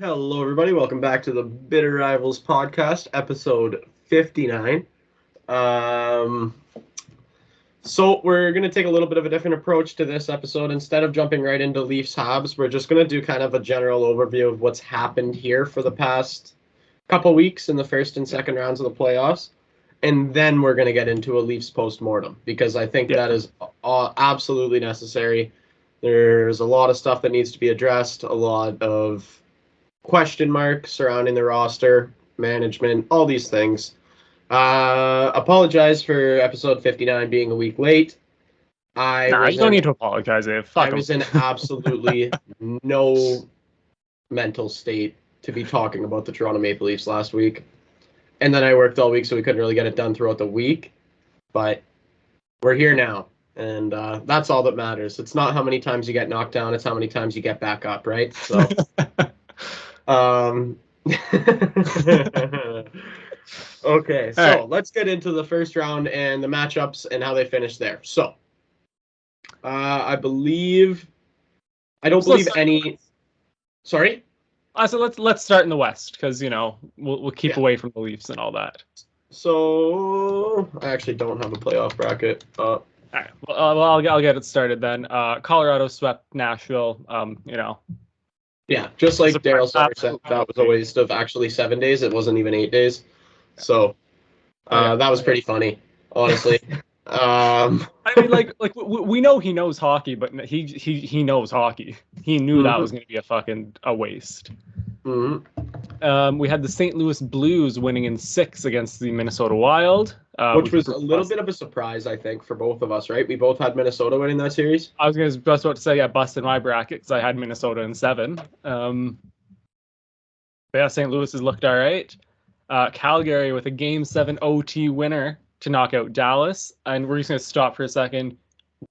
Hello, everybody. Welcome back to the Bitter Rivals podcast, episode 59. So we're going to take a little bit of a different approach to this episode. Instead of jumping right into Leafs Habs, we're just going to do kind of a general overview of what's happened here for the past couple weeks in the first and second rounds of the playoffs. And then we're going to get into a Leafs post-mortem because I think that is absolutely necessary. There's a lot of stuff that needs to be addressed, a lot of question marks surrounding the roster, management, all these things. Apologize for episode 59 being a week late. You don't need to apologize, Dave. I was in absolutely no mental state to be talking about the Toronto Maple Leafs last week. And then I worked all week, so we couldn't really get it done throughout the week. But we're here now, and that's all that matters. It's not how many times you get knocked down, it's how many times you get back up, right? So... Okay, so let's get into the first round and the matchups and how they finished there. So, I don't believe any. Sorry. So let's start in the West because we'll keep away from the Leafs and all that. So I actually don't have a playoff bracket. All right. Well, I'll get it started then. Colorado swept Nashville. Yeah, just like Daryl Sutter said, that was a waste of actually 7 days. It wasn't even 8 days. So that was pretty funny, honestly. I mean, we know he knows hockey, but he knows hockey. He knew that was going to be a waste. Mm-hmm. We had the St. Louis Blues winning in 6 against the Minnesota Wild. Which was a little bit of a surprise, I think, for both of us, right? We both had Minnesota winning that series. I was just about to say, I busted my bracket because I had Minnesota in 7. But yeah, St. Louis has looked all right. Calgary with a Game 7 OT winner to knock out Dallas. And we're just going to stop for a second.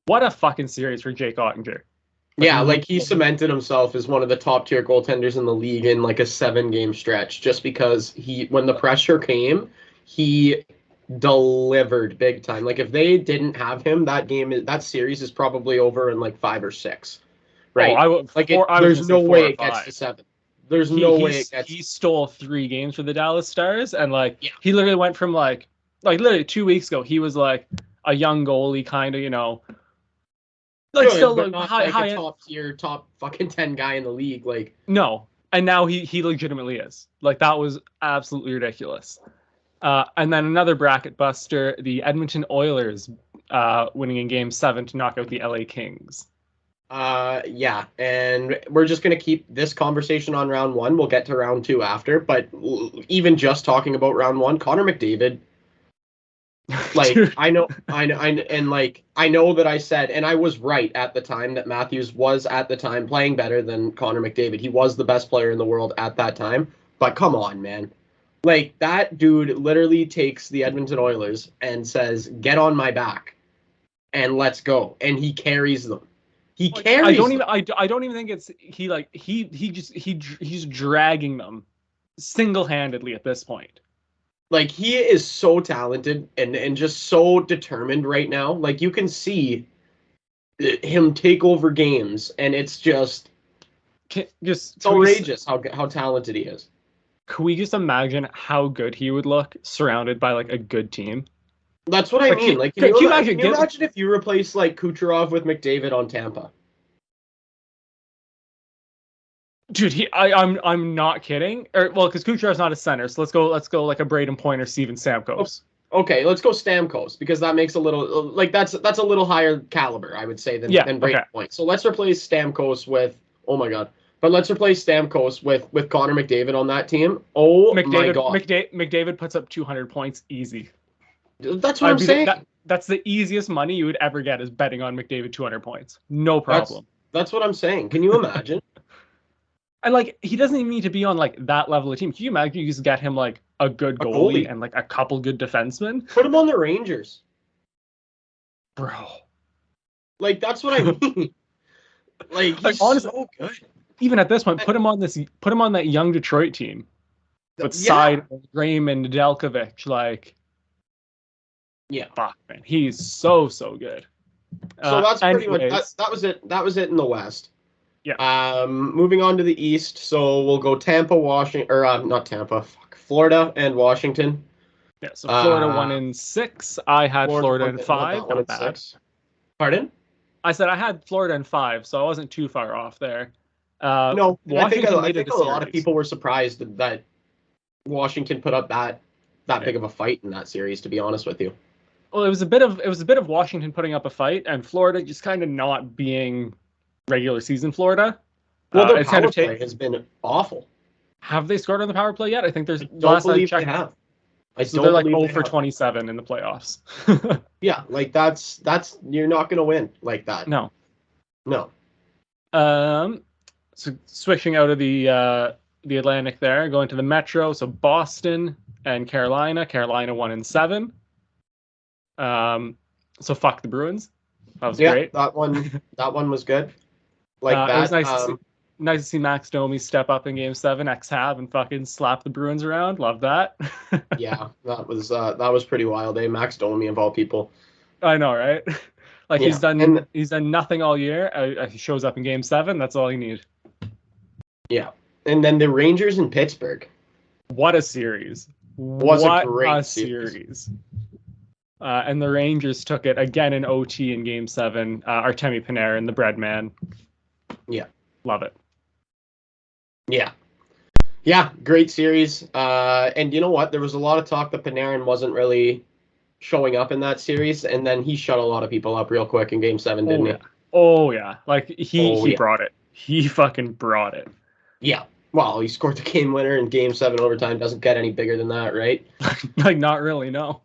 What a fucking series for Jake Ottinger. He cemented himself as one of the top-tier goaltenders in the league in like a 7-game stretch just because when the pressure came, he delivered big time. Like if they didn't have him, that series is probably over in like 5 or 6, right? There's no way it gets to 7. There's no way it gets. He stole 3 games for the Dallas Stars, and he literally went from like literally 2 weeks ago, he was like a young goalie, kind of, still not high a top-tier, top fucking 10 guy in the league, like. No, and now he legitimately is. Like that was absolutely ridiculous. And then another bracket buster, the Edmonton Oilers winning in Game 7 to knock out the LA Kings. Yeah, and we're just going to keep this conversation on round 1. We'll get to round 2 after, but even just talking about round 1, Connor McDavid, I know that I said, and I was right at the time, that Matthews was at the time playing better than Connor McDavid. He was the best player in the world at that time, but come on, man. Like, that dude literally takes the Edmonton Oilers and says, "Get on my back, and let's go." And he carries them. He carries. I don't even think it's he's dragging them single-handedly at this point. Like, he is so talented and just so determined right now. Like, you can see him take over games, and it's just outrageous how talented he is. Could we just imagine how good he would look surrounded by a good team? That's what I mean. Can you imagine if you replace Kucherov with McDavid on Tampa? Dude, I'm not kidding. Because Kucherov's not a center, so let's go like a Braden Point or Steven Stamkos. Okay, let's go Stamkos because that makes a little that's a little higher caliber, I would say, than Braden Point. So let's replace Stamkos with But let's replace Stamkos with Connor McDavid on that team. Oh, my God. McDavid puts up 200 points easy. That's what I'm saying. That's the easiest money you would ever get is betting on McDavid 200 points. No problem. That's what I'm saying. Can you imagine? And he doesn't even need to be on that level of team. Can you imagine you just get him a good goalie and a couple good defensemen? Put him on the Rangers. Bro. That's what I mean. He's honestly, so good. Even at this point, put him on that young Detroit team with Side, Raymond, Nedeljkovic, fuck, man, he's so good. So that's pretty much that was it. That was it in the West. Yeah. Moving on to the East, so we'll go Tampa, Washington, or not Tampa, Florida and Washington. Yeah. So Florida 1-6. I had Florida in had 5. that one Not at bad. 6. Pardon? I said I had Florida in 5, so I wasn't too far off there. No, and Washington I needed think a a lot of series. people were surprised that Washington put up that Yeah. big of a fight in that series, to be honest with you. Well, it was a bit of Washington putting up a fight and Florida just kind of not being regular season Florida. Well, their It's kind power of play has been awful. Have they scored on the power play yet? I think there's I don't last I believe they checked. have. I So they're don't like believe 0 they for have. 27 in the playoffs. Yeah, like that's you're not going to win like that. No. No. So switching out of the Atlantic there, going to the Metro. So Boston and Carolina. Carolina 1-7. So fuck the Bruins. That was great. that one was good. Like It was that. nice to see Max Domi step up in Game 7, ex-Hab, and fucking slap the Bruins around. Love that. Yeah, that was pretty wild. Max Domi of all people. I know, right? Like Yeah. he's done nothing all year. He shows up in Game 7. That's all you need. Yeah, and then the Rangers in Pittsburgh. What a series! Was What a great a series! And the Rangers took it again in OT in Game 7. Artemi Panarin, the bread man. Yeah, love it. Yeah, great series. And you know what? There was a lot of talk that Panarin wasn't really showing up in that series, and then he shut a lot of people up real quick in Game 7, didn't he? Oh yeah, like he brought it. He fucking brought it. Yeah. Well, he scored the game winner in Game 7 overtime. Doesn't get any bigger than that, right? Like, not really, no.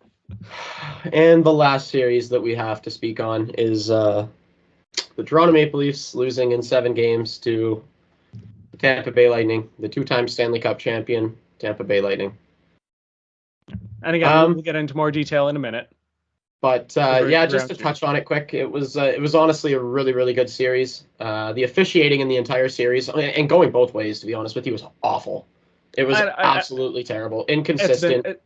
And the last series that we have to speak on is the Toronto Maple Leafs losing in 7 games to the Tampa Bay Lightning, the 2-time Stanley Cup champion Tampa Bay Lightning. And again, we'll get into more detail in a minute. But just to touch on it quick, it was honestly a really, really good series. The officiating in the entire series, and going both ways, to be honest with you, was awful. It was absolutely terrible, inconsistent.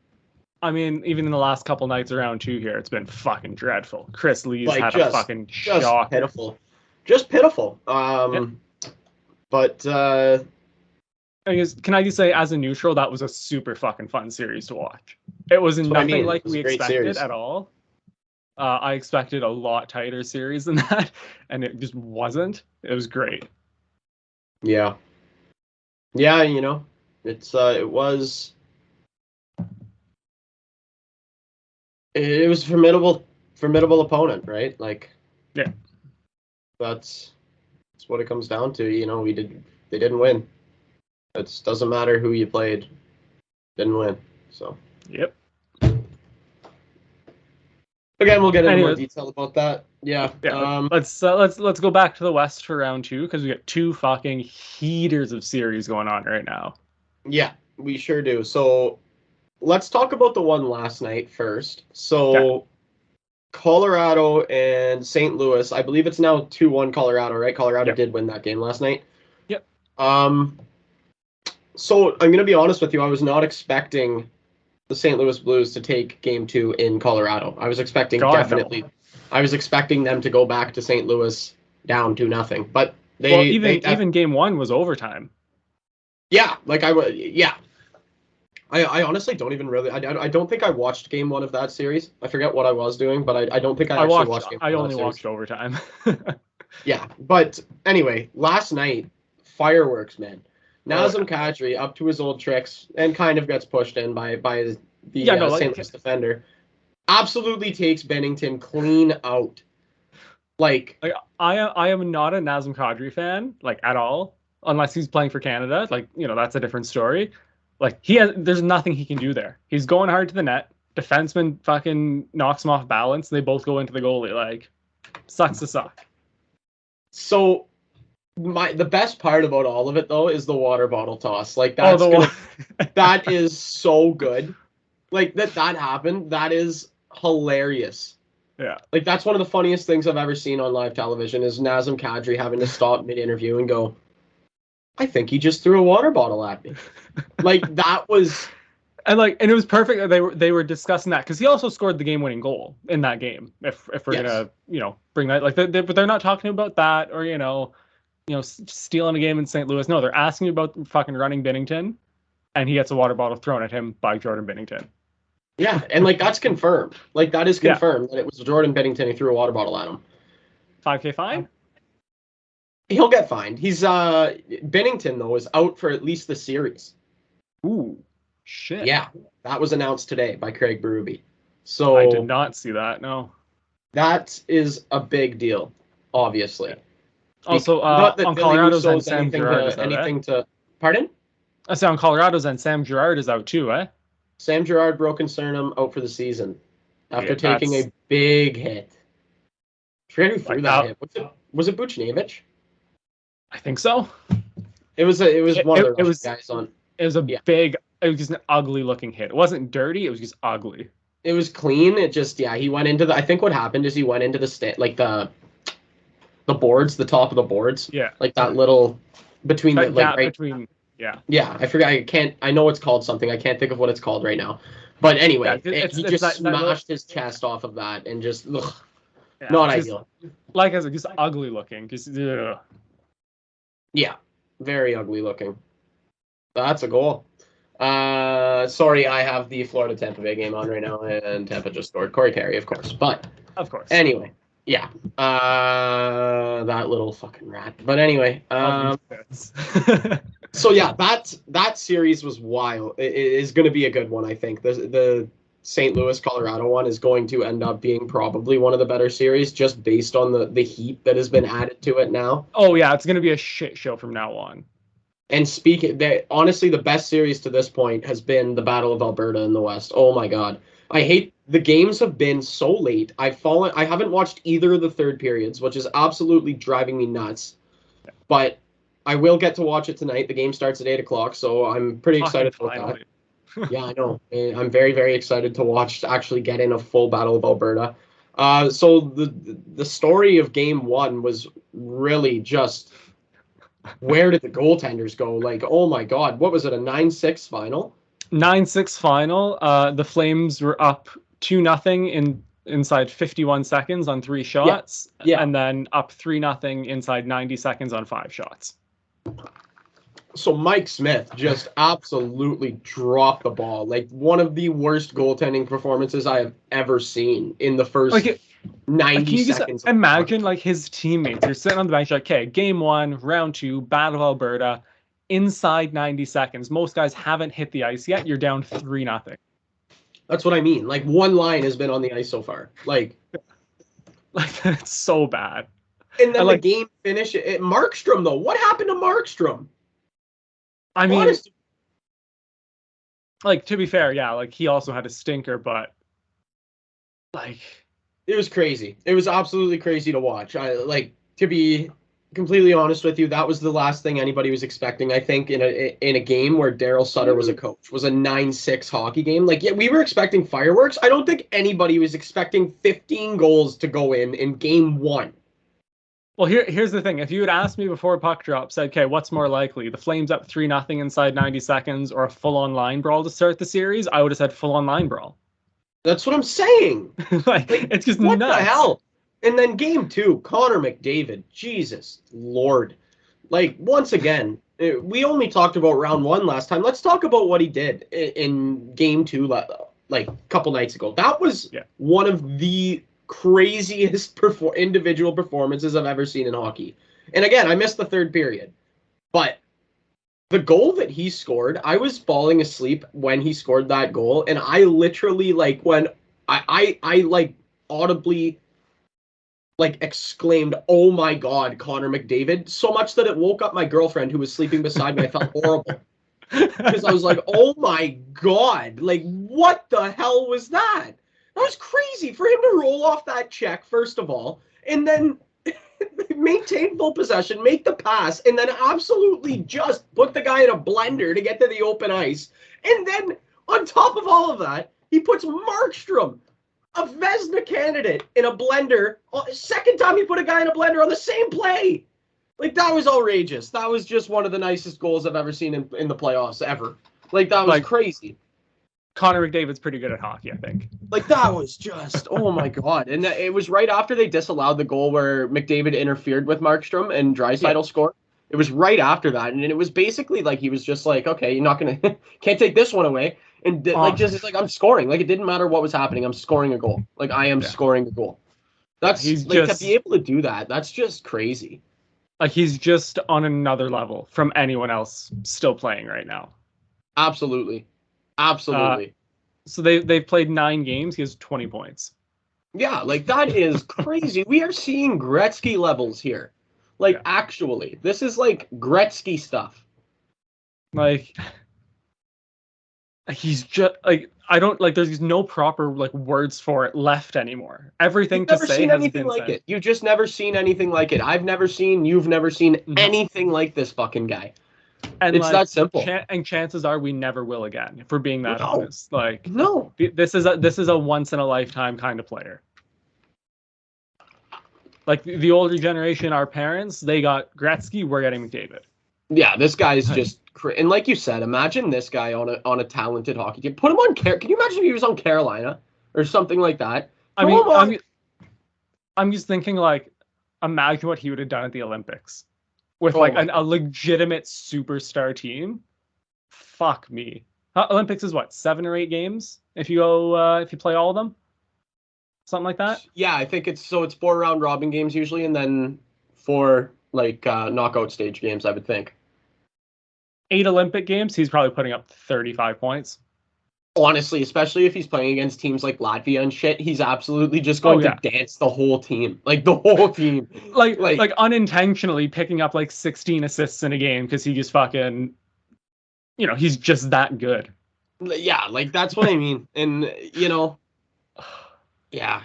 I mean, even in the last couple nights around 2 here, it's been fucking dreadful. Chris Lee's had a fucking shock. Just pitiful. But can I just say, as a neutral, that was a super fucking fun series to watch. It was nothing like we expected at all. I expected a lot tighter series than that, and it just wasn't. It was great. Yeah, you know, it was a formidable opponent, right? Like, yeah, that's what it comes down to. You know, they didn't win. It doesn't matter who you played, didn't win. So yep. Again, we'll get into more detail about that. Yeah. Let's go back to the West for round 2, because we got 2 fucking heaters of series going on right now. Yeah, we sure do. So let's talk about the one last night first. So Colorado and St. Louis, I believe it's now 2-1 Colorado, right? Colorado did win that game last night. Yep. So I'm gonna be honest with you, I was not expecting the St. Louis Blues to take Game 2 in Colorado. I was expecting I was expecting them to go back to St. Louis down 2-0, but even Game 1 was overtime. Yeah, like I honestly don't even really. I don't think I watched Game 1 of that series. I forget what I was doing, but I don't think I actually watched Game 1. I only watched overtime. Yeah, but anyway, last night, fireworks, man. Nazem Kadri up to his old tricks and kind of gets pushed in by the St. Louis defender. Absolutely takes Bennington clean out. Like I am not a Nazem Kadri fan, like, at all, unless he's playing for Canada. Like, you know, that's a different story. Like, there's nothing he can do there. He's going hard to the net. Defenseman fucking knocks him off balance. And they both go into the goalie. Like, sucks to suck. So the best part about all of it, though, is the water bottle toss. Like, that is so good. Like, that happened. That is hilarious. Yeah. Like, that's one of the funniest things I've ever seen on live television is Nazem Kadri having to stop mid-interview and go, I think he just threw a water bottle at me. Like, that was... And it was perfect that they were discussing that, because he also scored the game-winning goal in that game. If we're gonna, you know, bring that, like, but they're not talking about that, or you know, stealing a game in St. Louis. No, they're asking about fucking running Binnington, and he gets a water bottle thrown at him by Jordan Binnington. Yeah, and like that's confirmed. Like that is confirmed that it was Jordan Binnington who threw a water bottle at him. 5K fine? He'll get fined. He's Binnington though is out for at least the series. Ooh, shit. Yeah, that was announced today by Craig Berube. So I did not see that. No. That is a big deal, obviously. Also, on Colorado's and Sam Girard is out, Pardon? I say on Colorado's and Sam Girard is out too, eh? Sam Girard broken sternum, out for the season after taking a big hit. I forget who threw that hit. Was it Buchnevich? I think so. It was one of the guys on. It was big. It was just an ugly looking hit. It wasn't dirty. It was just ugly. It was clean. It just he went into the. I think what happened is he went into the like the boards, the top of the boards. Yeah. Like that little between the gap between. Yeah. Yeah, I forgot. I know it's called something. I can't think of what it's called right now. But anyway, he just smashed his chest off of that and just not ideal. Like as just ugly looking. Just yeah, very ugly looking. That's a goal. Sorry, I have the Florida Tampa Bay game on right now, and Tampa just scored. Corey Perry, of course. But of course. Anyway, yeah. That little fucking rat. But anyway, so yeah, that series was wild. It is going to be a good one, I think. The St. Louis Colorado one is going to end up being probably one of the better series, just based on the heat that has been added to it now. Oh yeah, it's going to be a shit show from now on. And honestly, the best series to this point has been the Battle of Alberta in the West. Oh my God. I hate the games have been so late. I haven't watched either of the third periods, which is absolutely driving me nuts. But I will get to watch it tonight. The game starts at 8:00, so I'm pretty excited about that. Yeah, I know. I'm very, very excited to actually get in a full Battle of Alberta. So the story of game one was really just where did the goaltenders go? Like, oh my God, what was it, a 9-6 final? 9-6 final. The Flames were up 2-0 inside 51 seconds on 3 shots. Yeah. And then up 3-0 inside 90 seconds on 5 shots. So Mike Smith just absolutely dropped the ball. Like one of the worst goaltending performances I have ever seen in the first 90 seconds. Imagine like his teammates are sitting on the bench like, okay, game 1, round 2, Battle of Alberta, inside 90 seconds. Most guys haven't hit the ice yet. You're down 3-0. That's what I mean. Like one line has been on the ice so far. Like that's so bad. And then the game finish at Markstrom though. What happened to Markstrom? I mean, like to be fair, yeah, like he also had a stinker, but like it was crazy. It was absolutely crazy to watch. To be completely honest with you, that was the last thing anybody was expecting. I think in a game where Daryl Sutter was a coach, was a 9-6 hockey game. Like, yeah, we were expecting fireworks. I don't think anybody was expecting 15 goals to go in game 1. Well, here's the thing. If you had asked me before puck drop, said, okay, what's more likely? The Flames up 3-0 inside 90 seconds or a full-on line brawl to start the series? I would have said full-on line brawl. That's what I'm saying. like, it's just what nuts. The hell? And then game 2, Connor McDavid. Jesus Lord. Like, once again, we only talked about round 1 last time. Let's talk about what he did in game 2, like a couple nights ago. That was one of the craziest individual performances I've ever seen in hockey. And again, I missed the third period. But the goal that he scored, I was falling asleep when he scored that goal, and I literally when I audibly exclaimed, "Oh my God, Connor McDavid," so much that it woke up my girlfriend who was sleeping beside me. I felt horrible. Because I was like, "Oh my God, what the hell was that?" That was crazy for him to roll off that check, first of all, and then maintain full possession, make the pass, and then absolutely just put the guy in a blender to get to the open ice. And then, on top of all of that, he puts Markstrom, a Vezina candidate, in a blender. Second time he put a guy in a blender on the same play. That was outrageous. That was just one of the nicest goals I've ever seen in the playoffs, ever. That was crazy. Connor McDavid's pretty good at hockey, I think. That was just, oh my God. And it was right after they disallowed the goal where McDavid interfered with Markstrom and Draisaitl scored. It was right after that, and it was basically like he was just like, okay, you're not gonna can't take this one away, and like just it's like I'm scoring. Like it didn't matter what was happening. I'm scoring a goal. Like I am scoring a goal. That's he's like just to be able to do that. That's just crazy. like he's just on another level from anyone else still playing right now. Absolutely, absolutely. So they've played 9 games. He has 20 points. Yeah, like that is crazy. We are seeing Gretzky levels here. Like actually, this is like Gretzky stuff. Like he's just like I don't like. There's no proper like words for it left anymore. Everything You've to never say seen has anything been like said. it. You've just never seen anything like it. You've never seen No. anything like this fucking guy. And It's like, that simple. and chances are we never will again. If we're being that No. honest, like No. this is a once in a lifetime kind of player. Like the older generation, our parents, they got Gretzky. We're getting McDavid. Yeah, this guy's just and like you said, imagine this guy on a talented hockey team. Put him on Can you imagine if he was on Carolina or something like that? I mean, I'm just thinking like, imagine what he would have done at the Olympics with like a legitimate superstar team. Fuck me. Olympics is what, 7 or 8 games if you go if you play all of them, something like that. Yeah, I think it's 4 round robin games usually, and then 4 like knockout stage games. I would think. 8 Olympic games, he's probably putting up 35 points. Honestly, especially if he's playing against teams like Latvia and shit, he's absolutely just going to dance the whole team. Like the whole team. like unintentionally picking up like 16 assists in a game because he just fucking, he's just that good. Yeah, like that's what I mean. And, yeah,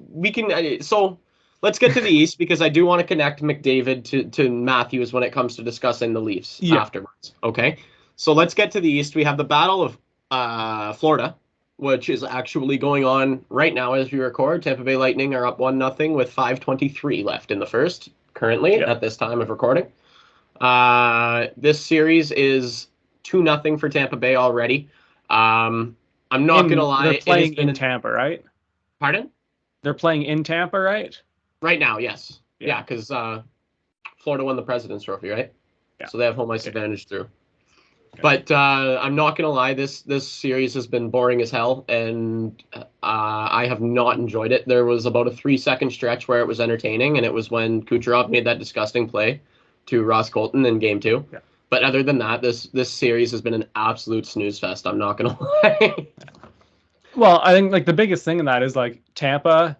we can. So let's get to the East because I do want to connect McDavid to Matthews when it comes to discussing the Leafs afterwards. Okay. So let's get to the East. We have the Battle of Florida, which is actually going on right now as we record. Tampa Bay Lightning are up 1-0 with 5:23 left in the first currently at this time of recording. This series is 2-0 for Tampa Bay already. I'm not going to lie. They're playing in Tampa, right? Pardon? They're playing in Tampa, right? Right now, yes. Yeah, because Florida won the President's Trophy, right? Yeah. So they have home ice advantage through. But I'm not going to lie, this series has been boring as hell, and I have not enjoyed it. There was about a 3-second stretch where it was entertaining, and it was when Kucherov made that disgusting play to Ross Colton in Game 2. Yeah. But other than that, this series has been an absolute snooze fest. I'm not going to lie. Well, I think like the biggest thing in that is like Tampa,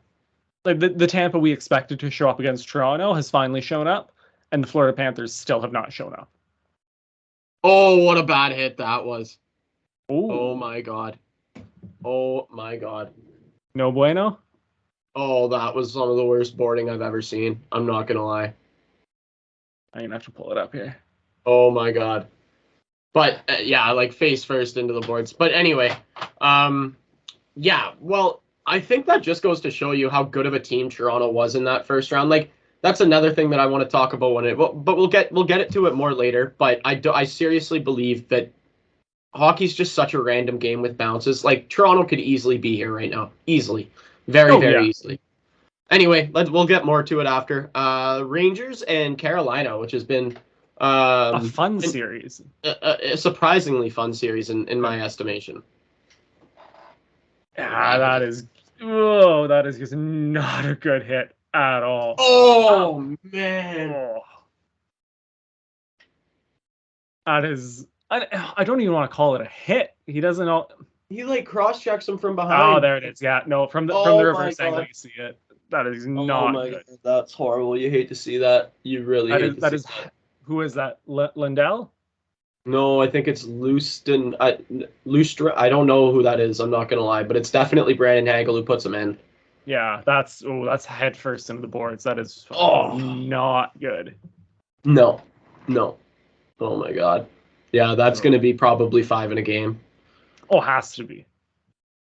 like the Tampa we expected to show up against Toronto has finally shown up, and the Florida Panthers still have not shown up. Oh, what a bad hit that was. Ooh. Oh, my God. Oh, my God. No bueno? Oh, that was some of the worst boarding I've ever seen. I'm not going to lie. I'm going to have to pull it up here. Oh, my God. But, yeah, like face first into the boards. But anyway, yeah, well, I think that just goes to show you how good of a team Toronto was in that first round. Like, that's another thing that I want to talk about but we'll get it to it more later. But I seriously believe that hockey's just such a random game with bounces. Like Toronto could easily be here right now, easily, very easily. Anyway, we'll get more to it after. Rangers and Carolina, which has been a fun series, a surprisingly fun series in my estimation. Yeah, that is just not a good hit at all. Oh, man. Oh. That is... I don't even want to call it a hit. He doesn't know... He, like, cross-checks him from behind. Oh, there it is. Yeah, no, from the reverse angle you see it. That is not good. God, that's horrible. You hate to see that. You really hate to see that. Who is that? Lindell? No, I think it's Lustra. I don't know who that is. I'm not going to lie. But it's definitely Brandon Hagel who puts him in. Yeah, that's head first into the boards. That is not good. No. Oh, my God. Yeah, that's going to be probably 5 in a game. Oh, has to be.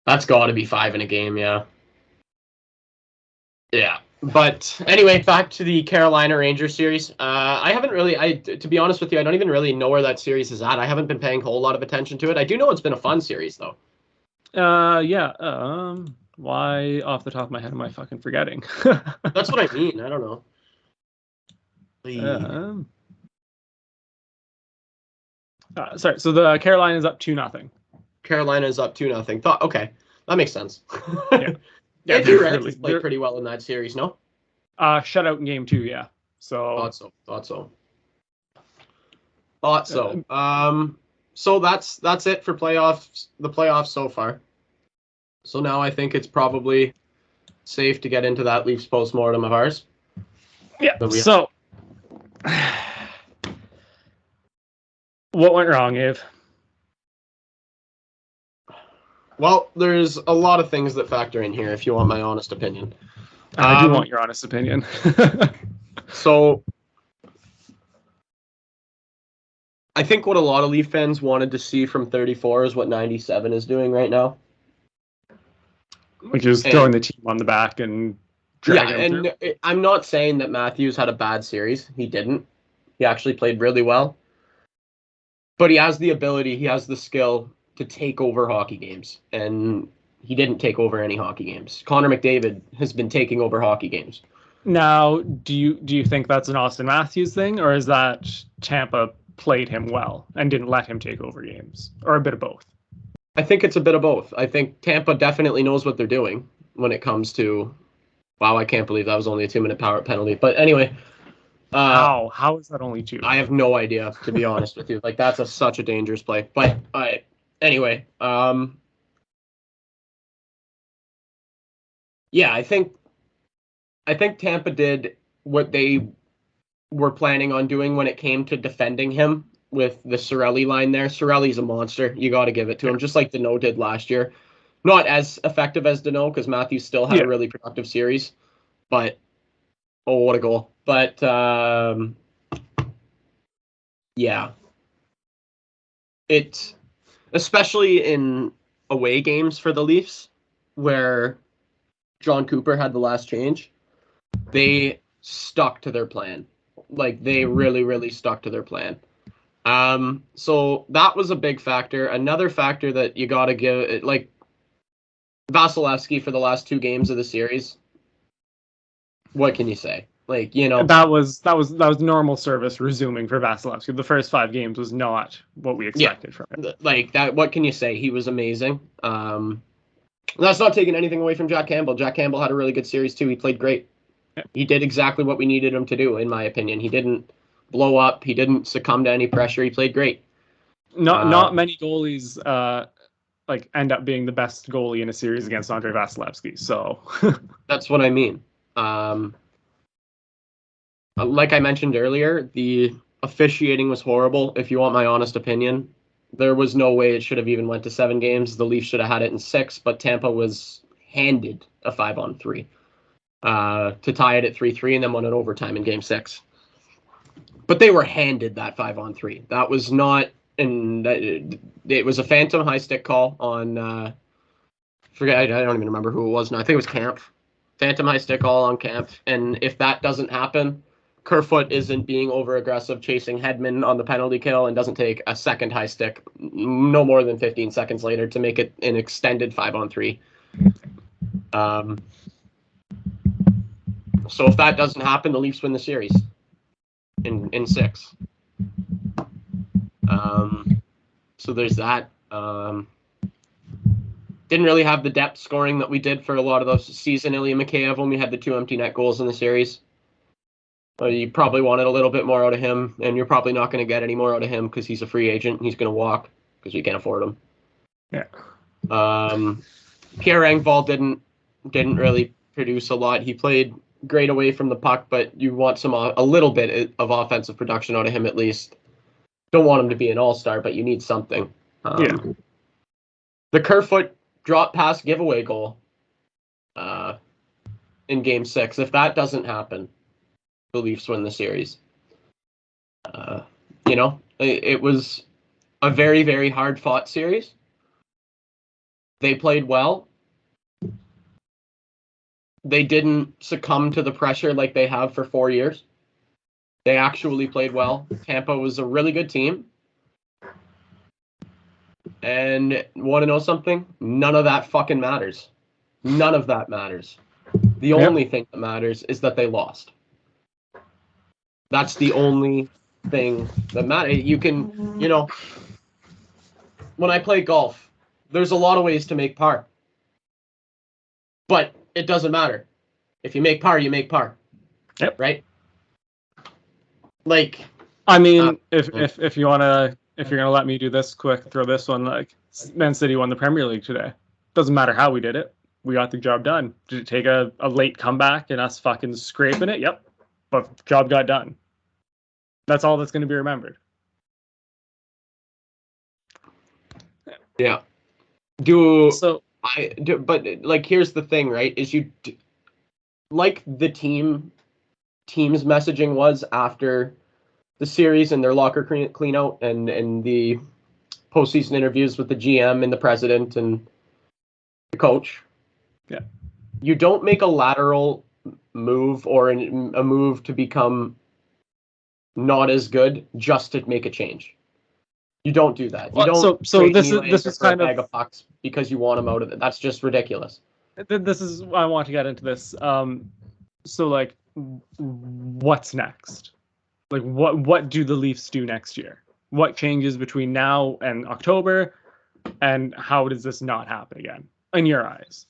That's got to be 5 in a game, yeah. Yeah. But anyway, back to the Carolina Rangers series. I haven't really, to be honest with you, I don't even really know where that series is at. I haven't been paying a whole lot of attention to it. I do know it's been a fun series, though. Yeah. Why, off the top of my head, am I fucking forgetting? That's what I mean. I don't know. Sorry, so the Carolina's up 2-0. Carolina's up 2-0. Okay, that makes sense. Yeah. Yeah, Andrew they're Reds really, played pretty well in that series, no? shutout in game 2, yeah. So Thought so. So that's it for the playoffs so far. So now I think it's probably safe to get into that Leafs postmortem of ours. yeah. So what went wrong, Ave? Well, there's a lot of things that factor in here if you want my honest opinion. I do want your honest opinion. So I think what a lot of Leaf fans wanted to see from 34 is what 97 is doing right now. Which is throwing the team on the back and dragging them through. I'm not saying that Matthews had a bad series. He didn't. He actually played really well. But he has the ability, he has the skill to take over hockey games. And he didn't take over any hockey games. Connor McDavid has been taking over hockey games. Now, do you think that's an Austin Matthews thing, or is that Tampa played him well and didn't let him take over games, or a bit of both? I think it's a bit of both. I think Tampa definitely knows what they're doing when it comes to. Wow, I can't believe that was only a 2-minute power penalty. But anyway, how is that only 2? I have no idea, to be honest with you. Like that's such a dangerous play. But anyway, yeah, I think Tampa did what they were planning on doing when it came to defending him with the Cirelli line there. Cirelli's a monster. You got to give it to him, just like Danault did last year. Not as effective as Danault because Matthews still had a really productive series. But, oh, what a goal. But, yeah. It, especially in away games for the Leafs, where John Cooper had the last change, they stuck to their plan. Like, they really, really stuck to their plan. So that was a big factor. Another factor that you got to give, like, Vasilevsky for the last 2 games of the series. What can you say? Like, you know, that was normal service resuming for Vasilevsky. The first 5 games was not what we expected from him. Like that. What can you say? He was amazing. That's not taking anything away from Jack Campbell. Jack Campbell had a really good series too. He played great. Yeah. He did exactly what we needed him to do, in my opinion. He didn't blow up. He didn't succumb to any pressure. He played great. Not many goalies like end up being the best goalie in a series against Andrei Vasilevsky. So that's what I mean. Like I mentioned earlier, the officiating was horrible. If you want my honest opinion, there was no way it should have even went to 7 games. The Leafs should have had it in 6, but Tampa was handed a 5-on-3 to tie it at 3-3 and then won an overtime in Game 6. But they were handed that 5-on-3. That was not, and it was a phantom high stick call on. I don't even remember who it was now. I think it was Kampf. Phantom high stick call on Kampf, and if that doesn't happen, Kerfoot isn't being over-aggressive chasing Hedman on the penalty kill and doesn't take a second high stick no more than 15 seconds later to make it an extended 5-on-3. So if that doesn't happen, the Leafs win the series in 6. So there's that. Didn't really have the depth scoring that we did for a lot of those season. Ilya Mikheyev only had the 2 empty net goals in the series. You probably wanted a little bit more out of him, and you're probably not going to get any more out of him because he's a free agent. He's going to walk because we can't afford him. Yeah. Pierre Engvall didn't really produce a lot. He played great away from the puck, but you want a little bit of offensive production out of him at least. Don't want him to be an all-star, but you need something. The Kerfoot drop pass giveaway goal in Game 6. If that doesn't happen, the Leafs win the series. It was a very, very hard-fought series. They played well. They didn't succumb to the pressure like they have for 4 years. They actually played well. Tampa was a really good team. And want to know something? None of that fucking matters. None of that matters. The only thing that matters is that they lost. That's the only thing that matters. You can, when I play golf, there's a lot of ways to make par. But it doesn't matter. If you make par, you make par. Yep. Right? Like, I mean, if you're gonna let me do this quick, throw this one, like Man City won the Premier League today. Doesn't matter how we did it. We got the job done. Did it take a late comeback and us fucking scraping it? Yep. But job got done. That's all that's going to be remembered. Yeah. But like, here's the thing, right? Is like the team's messaging was after the series and their locker clean out and the postseason interviews with the GM and the president and the coach. Yeah. You don't make a lateral move or a move to become not as good just to make a change. You don't do that. You don't. So this is kind of a bag of pucks because you want him out of it. That's just ridiculous. This is I want to get into this. So like, what's next? Like, what do the Leafs do next year? What changes between now and October, and how does this not happen again in your eyes?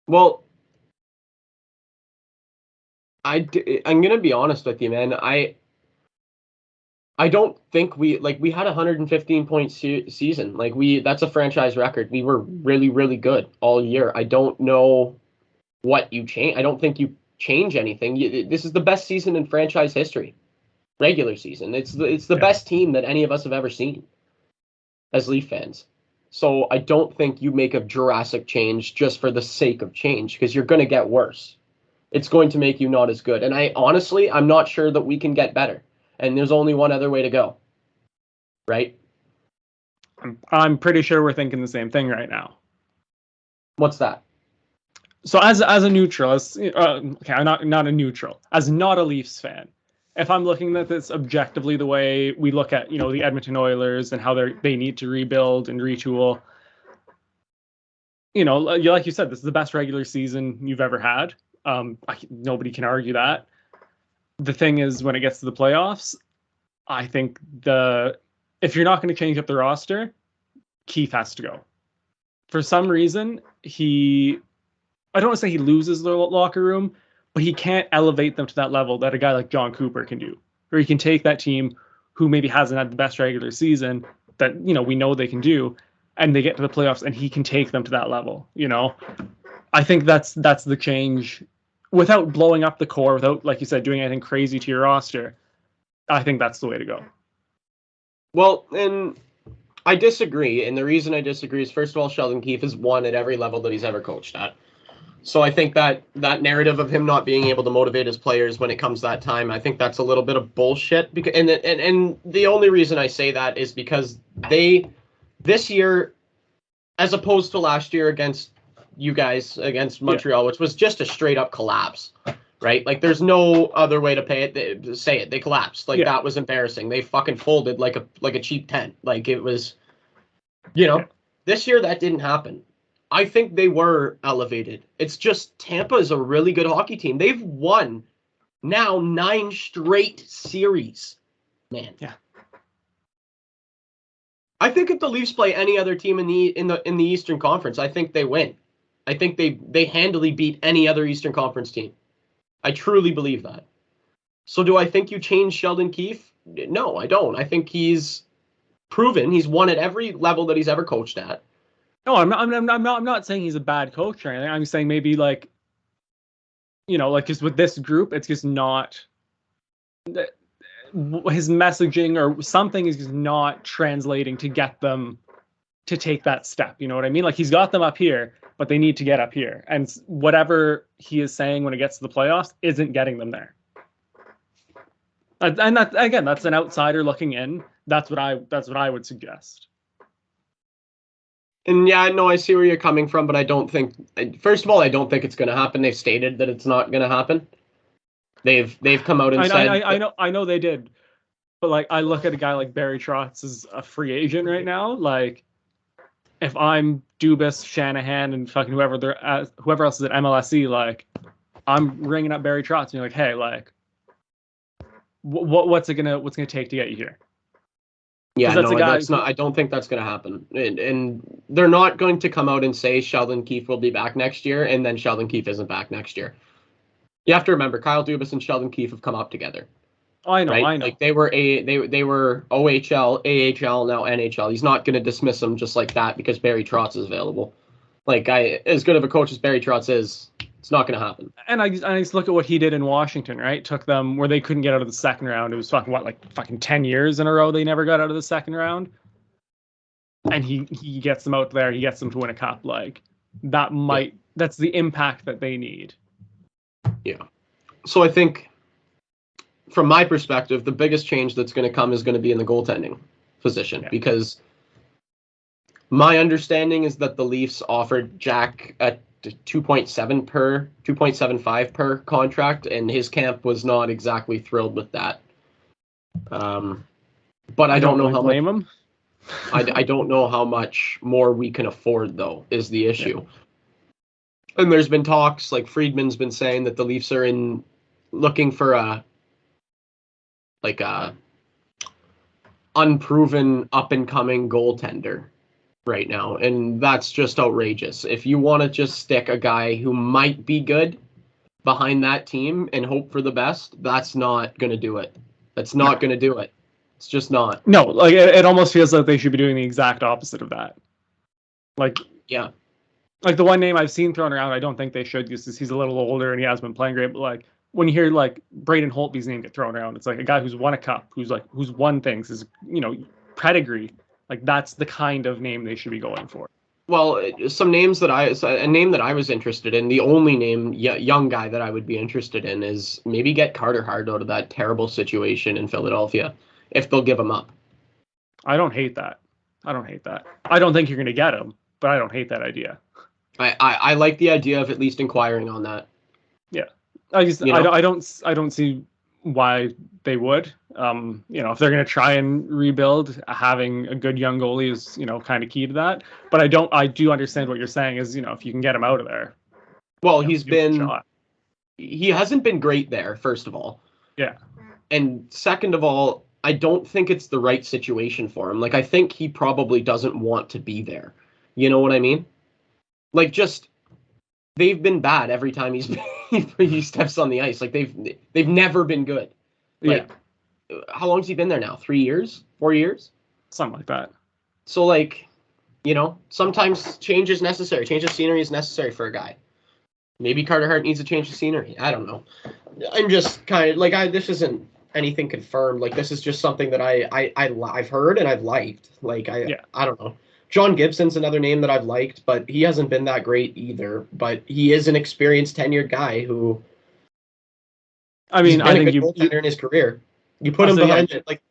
Well, I'm gonna be honest with you, man. I don't think we had a 115-point season. That's a franchise record. We were really, really good all year. I don't know what you change. I don't think you change anything. This is the best season in franchise history. Regular season. It's the best team that any of us have ever seen as Leaf fans. So I don't think you make a drastic change just for the sake of change, because you're going to get worse. It's going to make you not as good. And I'm not sure that we can get better. And there's only one other way to go. Right? I'm pretty sure we're thinking the same thing right now. What's that? So as a neutral, I'm not a neutral, as not a Leafs fan, if I'm looking at this objectively, the way we look at, the Edmonton Oilers and how they need to rebuild and retool, like you said, this is the best regular season you've ever had. Nobody can argue that. The thing is, when it gets to the playoffs, I think if you're not going to change up the roster, Keith has to go. For some reason, I don't want to say he loses the locker room, but he can't elevate them to that level that a guy like John Cooper can do. Or he can take that team who maybe hasn't had the best regular season that, we know they can do, and they get to the playoffs and he can take them to that level, I think that's the change without blowing up the core, without, like you said, doing anything crazy to your roster. I think that's the way to go. Well, and I disagree. And the reason I disagree is, first of all, Sheldon Keefe has won at every level that he's ever coached at. So I think that narrative of him not being able to motivate his players when it comes that time, I think that's a little bit of bullshit. And the only reason I say that is because this year, as opposed to last year against you guys, against Montreal, which was just a straight up collapse, right? Like, there's no other way to say it. They collapsed. That was embarrassing. They fucking folded like a cheap tent. Like, it was, This year that didn't happen. I think they were elevated. It's just Tampa is a really good hockey team. They've won now 9 straight series, man. Yeah. I think if the Leafs play any other team in the Eastern Conference, I think they win. I think they handily beat any other Eastern Conference team. I truly believe that. So do I think you change Sheldon Keefe? No, I don't. I think he's proven he's won at every level that he's ever coached at. No, I'm not saying he's a bad coach or anything. I'm saying maybe just with this group, it's just not his messaging or something is just not translating to get them to take that step. You know what I mean? Like, he's got them up here, but they need to get up here. And whatever he is saying when it gets to the playoffs isn't getting them there. And that, again, that's an outsider looking in. That's what I would suggest. And yeah, no, I see where you're coming from, but I don't think. First of all, I don't think it's going to happen. They've stated that it's not going to happen. They've come out and said. I know they did, but I look at a guy like Barry Trotz as a free agent right now. Like, if I'm Dubas, Shanahan, and fucking whoever else is at MLSE, I'm ringing up Barry Trotz and you're like, hey, what's it gonna take to get you here? Yeah, That's no, a guy that's not. I don't think that's going to happen. And they're not going to come out and say Sheldon Keefe will be back next year, and then Sheldon Keefe isn't back next year. You have to remember, Kyle Dubas and Sheldon Keefe have come up together. I know, right? I know. Like they were OHL, AHL, now NHL. He's not going to dismiss them just like that because Barry Trotz is available. Like as good of a coach as Barry Trotz is, it's not going to happen. And I just look at what he did in Washington, right? Took them where they couldn't get out of the second round. It was fucking 10 years in a row they never got out of the second round. And he gets them out there. He gets them to win a cup. Like that's the impact that they need. Yeah. So I think, from my perspective, the biggest change that's going to come is going to be in the goaltending position, because my understanding is that the Leafs offered Jack a 2.75 per contract, and his camp was not exactly thrilled with that. But I don't know how much. Him. I don't know how much more we can afford, though, is the issue. Yeah. And there's been talks, like Friedman's been saying, that the Leafs are looking for a unproven up-and-coming goaltender right now, and that's just outrageous. If you want to just stick a guy who might be good behind that team and hope for the best, that's not going to do it. That's not going to do it. It's just not. No, like it almost feels like they should be doing the exact opposite of that. Like, yeah. Like the one name I've seen thrown around, I don't think they should use, he's a little older and he has been playing great, but like when you hear like Braden Holtby's name get thrown around, it's like a guy who's won a cup, who's won things, is, pedigree. Like that's the kind of name they should be going for. Well, a name that I was interested in, the only name, young guy that I would be interested in, is maybe get Carter Hart out of that terrible situation in Philadelphia, if they'll give him up. I don't hate that. I don't think you're going to get him, but I don't hate that idea. I like the idea of at least inquiring on that. Yeah, I don't see why they would. If they're going to try and rebuild, having a good young goalie is kind of key to that. But I do understand what you're saying is if you can get him out of there. Well, he hasn't been great there, first of all. Yeah, and second of all, I don't think it's the right situation for him. Like I think he probably doesn't want to be there. You know what I mean? Like, just they've been bad every time he steps on the ice. Like they've never been good. Like, how long has he been there now? 3 years? 4 years? Something like that. So sometimes change is necessary. Change of scenery is necessary for a guy. Maybe Carter Hart needs a change of scenery. I don't know. I'm just kind of this isn't anything confirmed. Like this is just something that I've heard and I've liked. Like I don't know. John Gibson's another name that I've liked, but he hasn't been that great either. But he is an experienced, tenured guy who. I think a good goaltender in his career. You put him behind it. Like,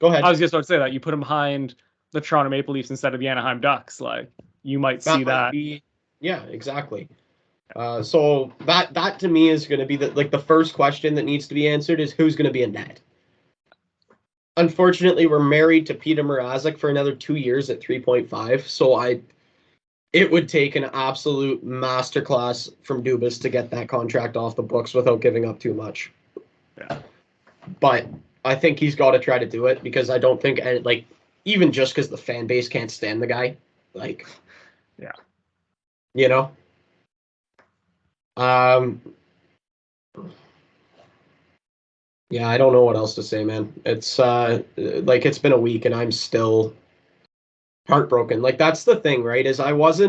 go ahead. I was just about to say that you put him behind the Toronto Maple Leafs instead of the Anaheim Ducks. Like you might see that. Yeah, exactly. So that to me is going to be the first question that needs to be answered is who's going to be in net. Unfortunately, we're married to Peter Mrazek for another 2 years at 3.5. So it would take an absolute masterclass from Dubas to get that contract off the books without giving up too much. Yeah. But I think he's got to try to do it because I don't think even just because the fan base can't stand the guy, Yeah, I don't know what else to say, man. It's it's been a week and I'm still heartbroken. Like that's the thing, right? Is I was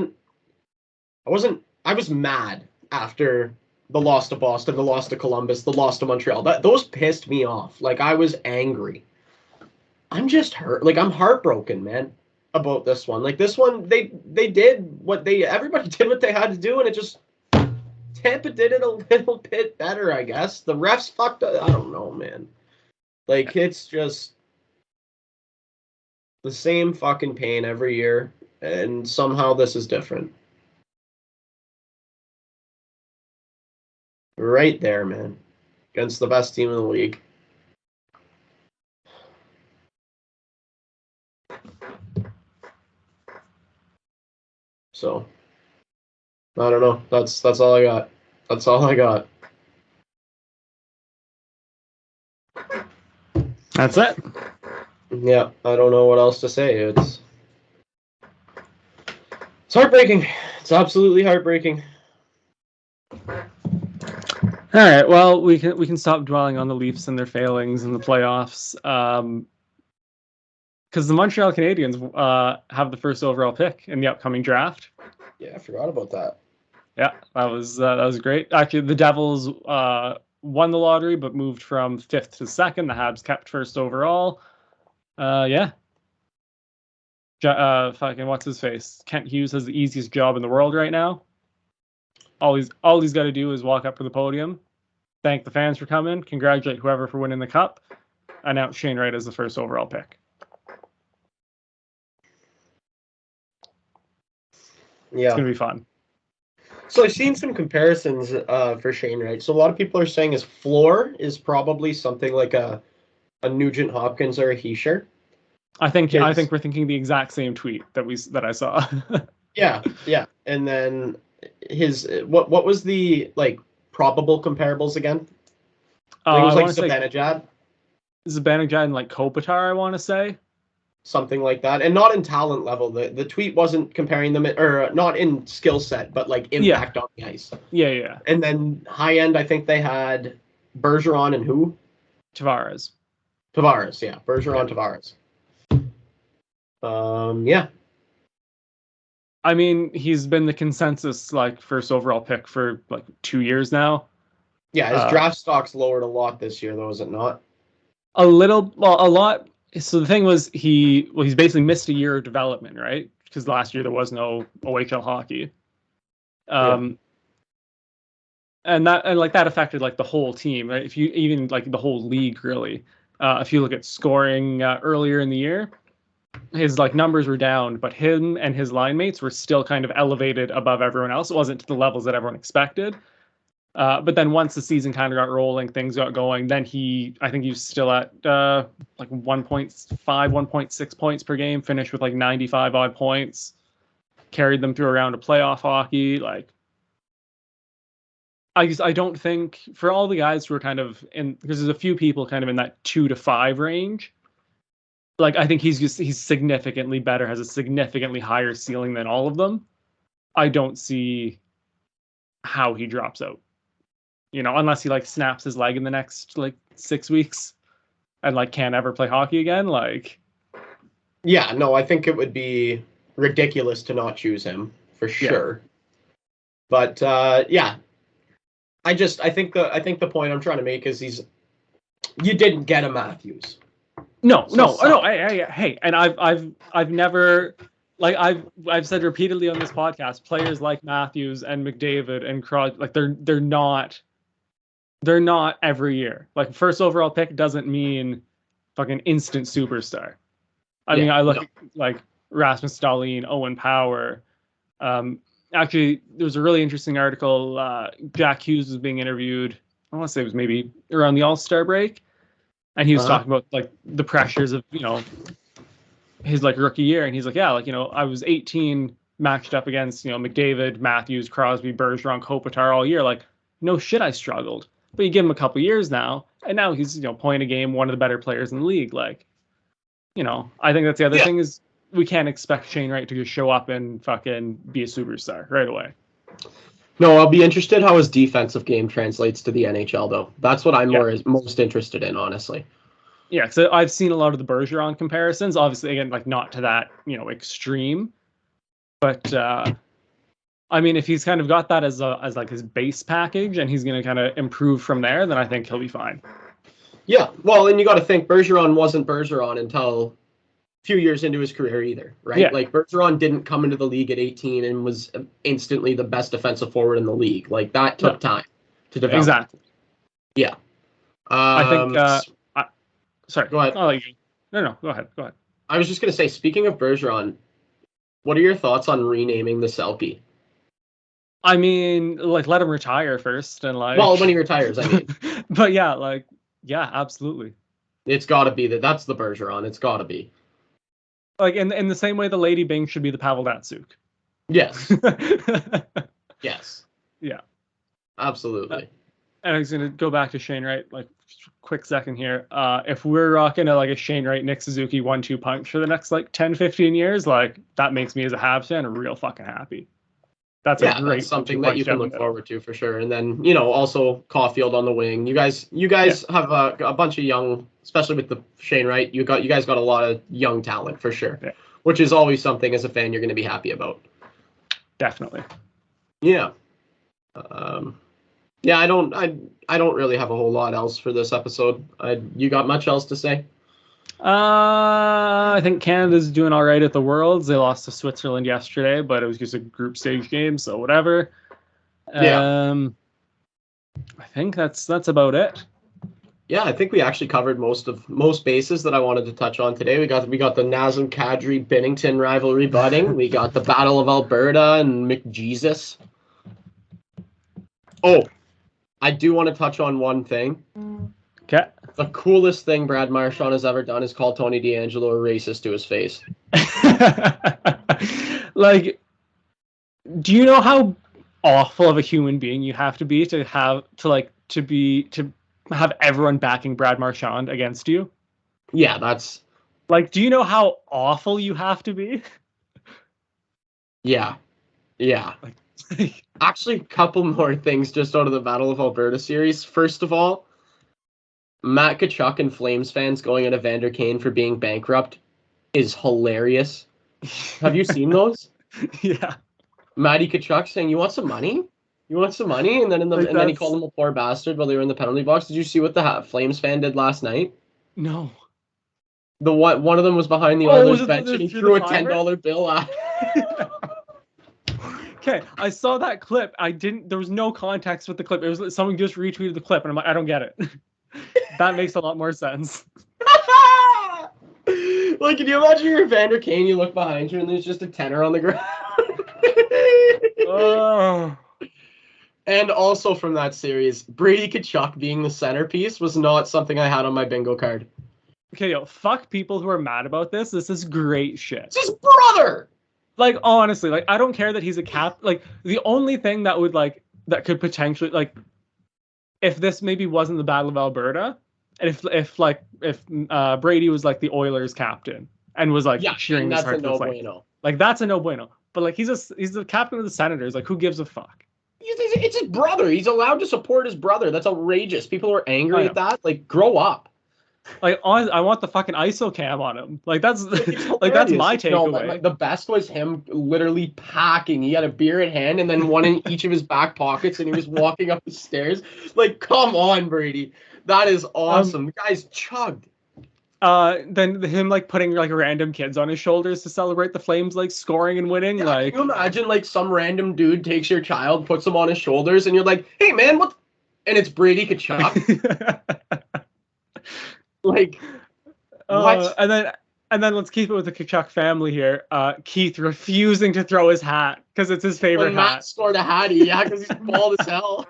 mad after the loss to Boston, the loss to Columbus, the loss to Montreal. Those pissed me off. Like I was angry. I'm just hurt. Like I'm heartbroken, man, about this one. Like this one, everybody did what they had to do, and it just Tampa did it a little bit better, I guess. The refs fucked up. I don't know, man. Like, it's just the same fucking pain every year, and somehow this is different. Right there, man. Against the best team in the league. So, I don't know. That's all I got. That's all I got. That's it. Yeah, I don't know what else to say. It's heartbreaking. It's absolutely heartbreaking. All right. Well, we can stop dwelling on the Leafs and their failings in the playoffs. Because the Montreal Canadiens have the first overall pick in the upcoming draft. Yeah, I forgot about that. Yeah, that was great. Actually, the Devils won the lottery, but moved from 5th to 2nd. The Habs kept first overall. Yeah. Fucking what's his face? Kent Hughes has the easiest job in the world right now. All he's got to do is walk up to the podium, thank the fans for coming, congratulate whoever for winning the cup, announce Shane Wright as the first overall pick. Yeah, it's gonna be fun. So I've seen some comparisons for Shane Wright. So a lot of people are saying his floor is probably something like a Nugent Hopkins or a Hischier. I think we're thinking the exact same tweet that I saw. yeah. And then his what was the probable comparables again? I think it was Zibanejad. Zibanejad and Kopitar, I want to say. Something like that, and not in talent level. The tweet wasn't comparing them, or not in skill set, but impact on the ice. Yeah. And then high end, I think they had Bergeron and who? Tavares, yeah. Bergeron, Tavares. Yeah. I mean, he's been the consensus first overall pick for 2 years now. Yeah, his draft stock's lowered a lot this year, though, is it not? A lot. So the thing was, he's basically missed a year of development, right? Because last year there was no OHL hockey. And that affected the whole team, right? If you even the whole league really. If you look at scoring earlier in the year, his numbers were down, but him and his line mates were still kind of elevated above everyone else. It wasn't to the levels that everyone expected. But then once the season kind of got rolling, things got going, then I think he was still at 1.5, 1.6 points per game, finished with 95 odd points, carried them through a round of playoff hockey. I don't think, for all the guys who are kind of in, because there's a few people kind of in that 2 to 5 range, I think he's significantly better, has a significantly higher ceiling than all of them. I don't see how he drops out. Unless he snaps his leg in the next 6 weeks and can't ever play hockey again. Yeah, no, I think it would be ridiculous to not choose him for sure. But yeah, I think the point I'm trying to make is you didn't get a Matthews. No. Hey, and I've never, I've said repeatedly on this podcast, players like Matthews and McDavid and Crosby, they're not every year. First overall pick doesn't mean fucking instant superstar. I mean, I look at Rasmus Dahlin, Owen Power. Actually, there was a really interesting article. Jack Hughes was being interviewed. I want to say it was maybe around the All-Star break, and he was talking about the pressures of his rookie year, and he's I was 18, matched up against McDavid, Matthews, Crosby, Bergeron, Kopitar all year. No shit, I struggled. But you give him a couple years now, and now he's point a game, one of the better players in the league. I think that's the other thing is we can't expect Shane Wright to just show up and fucking be a superstar right away. No, I'll be interested how his defensive game translates to the NHL, though. That's what I'm most interested in, honestly. Yeah, because I've seen a lot of the Bergeron comparisons. Obviously, again, not to that extreme, but I mean, if he's kind of got that as his base package, and he's going to kind of improve from there, then I think he'll be fine. Yeah, well, and you got to think Bergeron wasn't Bergeron until a few years into his career either, right? Yeah. Bergeron didn't come into the league at 18 and was instantly the best defensive forward in the league. That took time to develop. Exactly. Yeah. I think. Sorry. Go ahead. No. Go ahead. I was just going to say, speaking of Bergeron, what are your thoughts on renaming the Selke? I mean, let him retire first, and well, when he retires, I mean. But yeah, absolutely. It's got to be that's the Bergeron. It's got to be. In the same way the Lady Bing should be the Pavel Datsyuk. Yes. Yes. Yeah. Absolutely. And I was gonna go back to Shane Wright, like quick second here. If we're rocking a Shane Wright, Nick Suzuki 1-2 punch for the next like 10, 15 years, like that makes me as a Habs fan real fucking happy. That's a Yeah, great that's something 1-2 that you punch can down the look middle. forward to for sure. And then, also Caulfield on the wing. You guys Yeah. have a bunch of young, especially with the Shane Wright. You guys got a lot of young talent for sure, Yeah. which is always something as a fan you're going to be happy about. Definitely. Yeah. Yeah, I don't really have a whole lot else for this episode. You got much else to say? I think Canada's doing all right at the Worlds. They lost to Switzerland yesterday, but it was just a group stage game, so whatever. Yeah. I think that's about it. Yeah, I think we actually covered most bases that I wanted to touch on today. We got the Nazem Kadri Binnington rivalry budding. We got the Battle of Alberta and McJesus. Oh, I do want to touch on one thing. Okay. The coolest thing Brad Marchand has ever done is call Tony DeAngelo a racist to his face. Like, do you know how awful of a human being you have to be to have everyone backing Brad Marchand against you? Yeah, that's like, do you know how awful you have to be? Yeah. Like, actually, a couple more things just out of the Battle of Alberta series. First of all, Matt Tkachuk and Flames fans going at Evander Kane for being bankrupt is hilarious. Have you seen those? Yeah. Matty Tkachuk saying, "You want some money? You want some money?" And then then he called him a poor bastard while they were in the penalty box. Did you see what the Flames fan did last night? No. One of them was behind the Oilers bench and he threw a $10 bill at. Okay, I saw that clip. There was no context with the clip. It was someone just retweeted the clip, and I'm like, I don't get it. That makes a lot more sense. Like, can you imagine you're Evander Kane, you look behind you, and there's just a tenner on the ground? Oh. And also from that series, Brady Tkachuk being the centerpiece was not something I had on my bingo card. Okay, yo, fuck people who are mad about this. This is great shit. It's his brother! Like, honestly, like, I don't care that he's a cap. Like, the only thing that would, like, that could potentially, like, if this maybe wasn't the Battle of Alberta, and if Brady was, like, the Oilers captain and was, like, cheering his heart to the flame. Like, that's a no bueno. But, like, he's the captain of the Senators. Like, who gives a fuck? It's his brother. He's allowed to support his brother. That's outrageous. People are angry at that. Like, grow up. Like, I want the fucking ISO cam on him. Like, that's like, that's my takeaway. No, the best was him literally packing. He had a beer in hand and then one in each of his back pockets, and he was walking up the stairs. Like, come on, Brady. That is awesome. The guy's chugged. Then him, like, putting, like, random kids on his shoulders to celebrate the Flames, like, scoring and winning. Yeah, like, can you imagine, like, some random dude takes your child, puts him on his shoulders, and you're like, hey, man, what? And it's Brady Tkachuk. Like, what? And then let's keep it with the Tkachuk family here. Keith refusing to throw his hat because it's his favorite when hat. Matt scored a hattie, yeah, because he's bald as hell.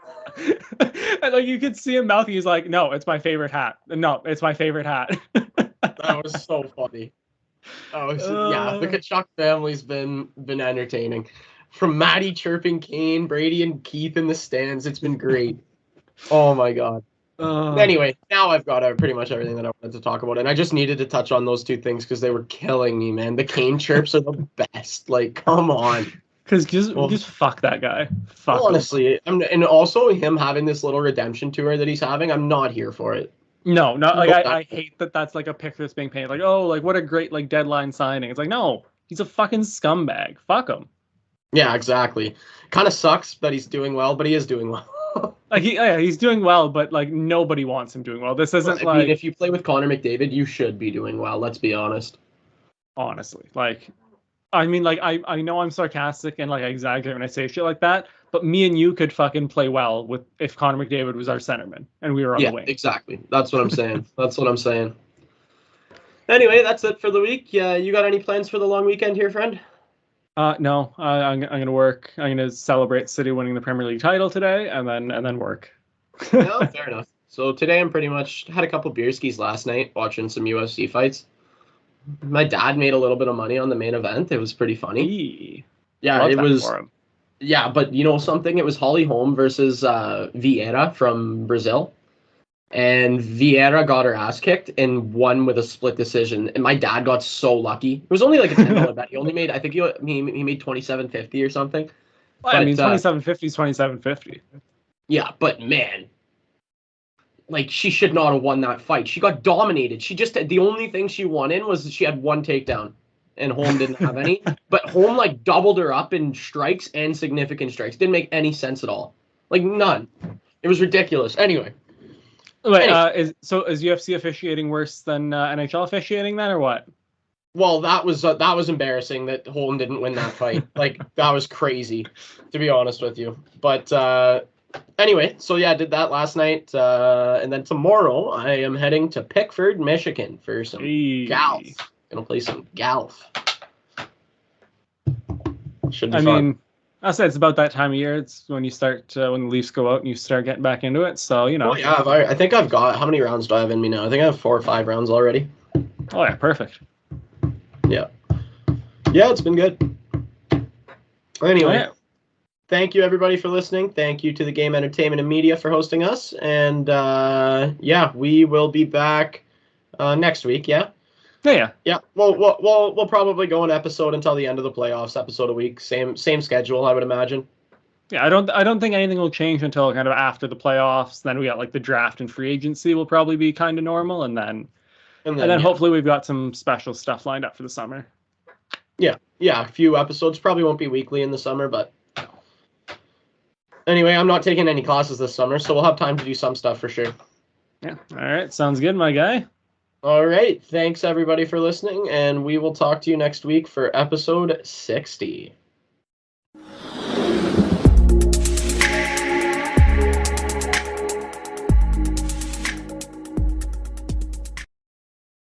And, like, you could see him mouthing. He's like, "No, it's my favorite hat. No, it's my favorite hat." That was so funny. Yeah, the Tkachuk family's been entertaining. From Matty chirping Kane, Brady and Keith in the stands, it's been great. Oh my god. Anyway, now I've got pretty much everything that I wanted to talk about, and I just needed to touch on those two things because they were killing me, man. The Kane chirps are the best. Like, come on. Because just fuck that guy. Fuck honestly, and also him having this little redemption tour that he's having, I'm not here for it. No, not like I hate that that's like a pick that's being painted. Like, oh, like what a great like deadline signing. It's like, no, he's a fucking scumbag. Fuck him. Yeah, exactly. Kind of sucks that he's doing well, but he is doing well. Like he's doing well, but like nobody wants him doing well. This isn't I mean, if you play with Connor McDavid, you should be doing well. Let's be honest. Honestly, like, I mean, like I know I'm sarcastic and like I exaggerate when I say shit like that, but me and you could fucking play well with if Connor McDavid was our centerman and we were on the wing. Exactly. That's what I'm saying. That's what I'm saying. Anyway, that's it for the week. Yeah, you got any plans for the long weekend here, friend? No, I'm gonna work. I'm gonna celebrate City winning the Premier League title today, and then work. No, fair enough. So today I'm pretty much had a couple beer skis last night, watching some UFC fights. My dad made a little bit of money on the main event. It was pretty funny. Eee. Yeah, it was. Yeah, but you know something? It was Holly Holm versus Vieira from Brazil. And Vieira got her ass kicked and won with a split decision. And my dad got so lucky. It was only like a $10 bet. He only made, I think he made 27.50 or something. Well, I mean, But 27.50 is 27.50. yeah, but man, like she should not have won that fight. She got dominated. She just the only thing she won in was she had one takedown, and Holm didn't have any. But Holm like doubled her up in strikes and significant strikes. Didn't make any sense at all. Like none. It was ridiculous. Anyway. Wait, Anyway. is UFC officiating worse than NHL officiating then, or what? Well, that was embarrassing that Holm didn't win that fight. Like that was crazy, to be honest with you. But anyway, so yeah, I did that last night, and then tomorrow I am heading to Pickford, Michigan for some golf. Gonna play some golf. Should be I fun. mean, I said it's about that time of year. It's when you start when the Leafs go out and you start getting back into it. So you know. Oh yeah, I think I've got how many rounds do I have in me now? I think I have 4 or 5 rounds already. Oh yeah, perfect. Yeah, it's been good. Anyway. Thank you, everybody, for listening. Thank you to the Game Entertainment and Media for hosting us. And, yeah, we will be back next week, yeah? Yeah. Yeah, we'll probably go an episode until the end of the playoffs, episode a week. Same schedule, I would imagine. Yeah, I don't think anything will change until kind of after the playoffs. Then we got like the draft and free agency will probably be kind of normal. And then yeah. hopefully we've got some special stuff lined up for the summer. Yeah, a few episodes. Probably won't be weekly in the summer, but... Anyway, I'm not taking any classes this summer, so we'll have time to do some stuff for sure. Yeah. All right. Sounds good, my guy. All right. Thanks, everybody, for listening, and we will talk to you next week for episode 60.